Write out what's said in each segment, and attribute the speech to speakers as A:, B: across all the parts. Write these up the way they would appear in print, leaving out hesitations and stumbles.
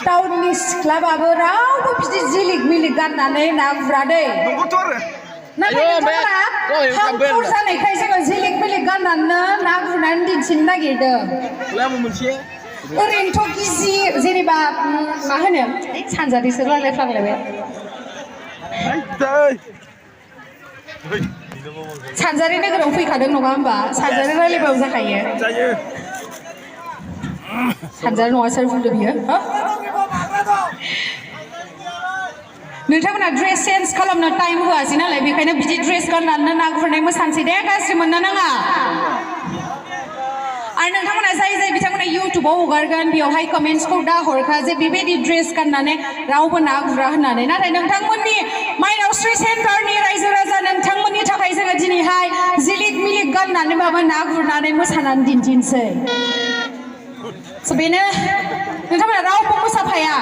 A: टाउननि सिख्लाबाबो रावबो बिदि जिलिक मिलिक गाननानै ना गुरा दै नाथाय नोंथांमोना हांखुर जानायखाय जोङो जिलिक मिलिक गाननानै ना गुरनानै दिन्थिनो नागिरदों ओरैनोथ' गिजि जेनेबा मा होनो सानजारिसो रायलायफ्लांलायबाय सानजारि नोगोराव फैखादों नङा होमबा सानजारि रायलायबाबो जाखायो सानजारि नङा सोर बुंदों बियो नोंथांमोना ड्रेस चेन्ज खालामनो टाइम होआसै नालाय बेखायनो बिदि ड्रेस गाननानै ना गुरनाय मोसानोसै दे गाज्रि मोननो नाङा आरो नोंथांमोना जाय जाय बिथांमोना इउटुबाव हगारगोन बेवहाय कमेन्ट्सखौ दा हरखा जे बेबायदि ड्रेस गाननानै रावबो ना गुरा होननानै नाथाय नोंथांमोननि माइनावस्रि सेन्टारनि रायजो राजा नोंथांमोननि थाखाय जोङो दिनैहाय जिलिक मिलिक गाननानैबाबो ना गुरनानै मोसानानै दिन्थिनोसै बेनो नोंथांमोना रावबो मोसाफाया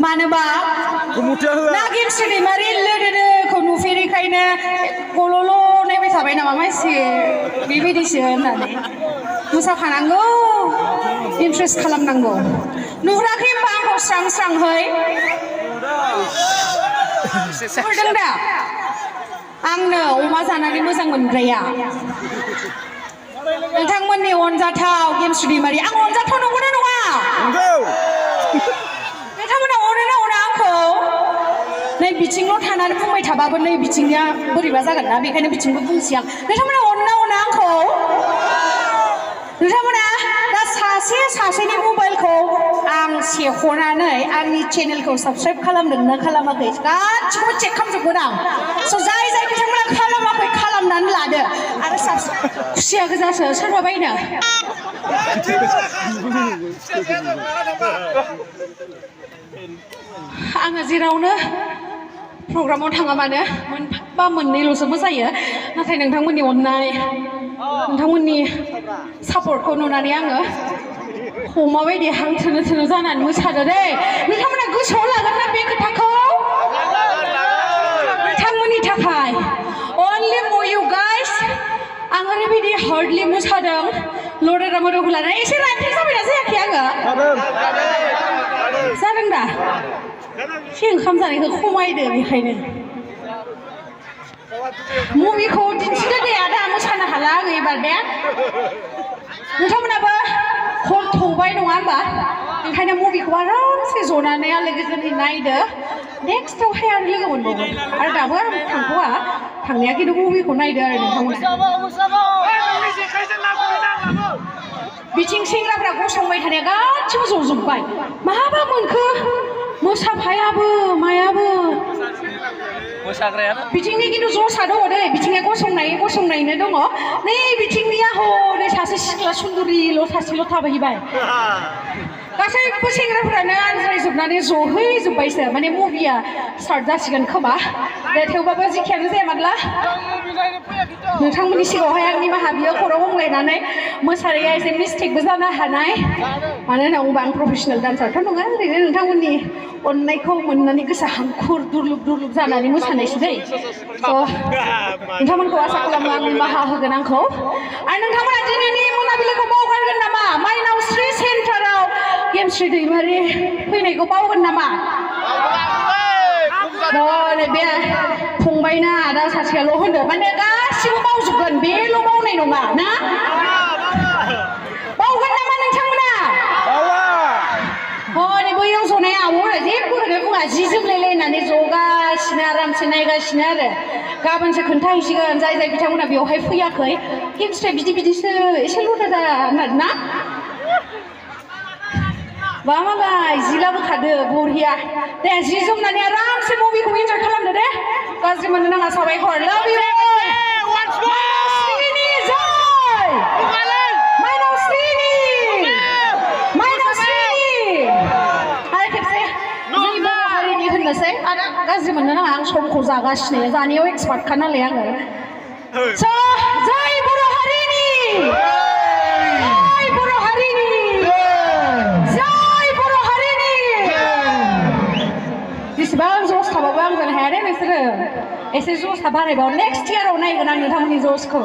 A: मानोबा नागिरस्रि दैमारि लोदोदोखौ नुफेरैखायनो गल'ल' नायबाय थाबाय नामा मानसि बेबायदिसो होननानै मोसाफानांगौ इन्ट्रेस्ट खालामनांगौ नुहुराखै होमबा आंखौ स्रां स्रांहै नुहुरदों दा आंनो अमा जानानै मोजां मोनग्राया नोंथांमोननि अनजाथाव गेमस्रि दैमारि आं अनजाथाव नंगौना नङा नोंथांमोना अनो ना आंखौ नै बिथिंल' थानानै बुंबाय थाबाबो नै बिथिंनिया बोरैबा जागोन ना बेखायनो बिथिंबो बुंसै आं नोंथांमोना अनो ना अना आंखौ नोंथांमोना दा सासेनि मबाइलखौ आं सेख'नानै आंनि चेनेलखौ साबस्क्राइब खालामदोंना खालामाखै गासिखौबो चेक खालामजोबगोन आं स' जाय बिथांमोना खालामाखै खालामनानै लादो आरो खुसिया गोजासो सोरबा बायनो आङो जेरावनो प्रग्रामाव थाङा मानो मोनफा मोननैल'सो मोसायो नाथाय नोंथांमोननि अननाय नोंथांमोननि सापर्टखौ नुनानै आङो अमा बायदि हां थोनो थोनो जानानै मोसादो दै नोंथांमोना गोसोआव लागोन ना बे खोथाखौ नोंथांमोननि थाखाय only for you guys आं ओरैबायदि हार्डलि मोसादों लरेरा मोदोमखौ लानानै एसे राइटिं जाबायना जायाखै आङो जादों दा एसे ओंखाम जानायखौ खमायदो बेखायनो मुभिखौ दिन्थिदो दे आदा मोसानो हाला आङो एबार दे नोंथांमोनाबो हर थौबाय नङा होमबा ओंखायनो मुभिखौ आरामसे जनानै आलो गोजोनै नायदो नेक्स्टआवहाय आरो लोगो मोनबावगोन आरो दाबो आं थांथ'वा थांनाया खिन्थु मुभिखौ नायदो आरो नोंथांमोना बिथिं सेंग्राफ्रा गसंबाय थानाया गासिबो जजोब्बाय माबा मोनखो मोसाफायाबो मायाबो बिथिंनि खिन्थु जसा दङ दै बिथिंनिया गसंनायनो दङ नै बिथिंनिया हनै सासे सिख्ला सुन्दुरिल' सासेल' थाबैबाय गासैबो सेंग्राफोरानो आनज्रायजोबनानै जहैजोब्बायसो माने मुभिया स्टार्ट जासिगोन खोमा दे थेवबाबो जेखियानो जाया मानला नोंथांमोननि सिगाङावहाय आंनि निमाहा बियो खर' गंग्लायनानै मोसानाया एसे मिस्टेकबो जानो हानाय मानो होनना बुङोबा आं प्रफेसनेल डान्सारथ' नङा ओरैनो नोंथांमोननि अननायखौ मोननानै गोसो हांखुर दुरलुब जानानै मोसानायसो दै नोंथांमोनखौ आसा खालामो आं निमाहा होगोन आंखौ आरो नोंथांमोना दिनैनि मोनाबिलिखौ बावगारगोन नामा माइनावस्रि सेन्टाराव गेमस्रि दैमारि फैनायखौ बावगोन नामा बे फंबायना आदा सासेयाल' होनदो माने गासिबो बावजोबगोन बेल' बावनाय नङा ना बावगोन नामा नोंथांमोना हनै बैयाव जनाय आब'आ जेबोखौनो बुङा जि जोमलायलायनानै जगासिनो आरामसे नायगासिनो आरो गाबोनसो खोन्थाहैसिगोन जाय बिथांमोना बेवहाय फैयाखै गेमस्रिया बिदिसो एसे लुदादा होननानै ना माबाय जि लाबोखादो बरिया दे जि जोमनानै आरामसे मुभिखौ इन्जय खालामदो दे गाज्रि मोननो नाङा साबायखर लाभ इउ माइनावस्रिनि जय माइनावस्रिनि आरो खेबसे जोंनि बर' हारिनि होननोसै आरो गाज्रि मोननो नाङा आं समखौ जागासिनो जानायाव एक्सपार्टखा नालाय आङो स' जय बर' हारिनि जेसेबां जस थाबाबो आंजों हाया दे नोंसोरो एसे जसा बारायबाव नेक्स्ट इयाराव नायगोन आं नोंथांमोननि जसखौ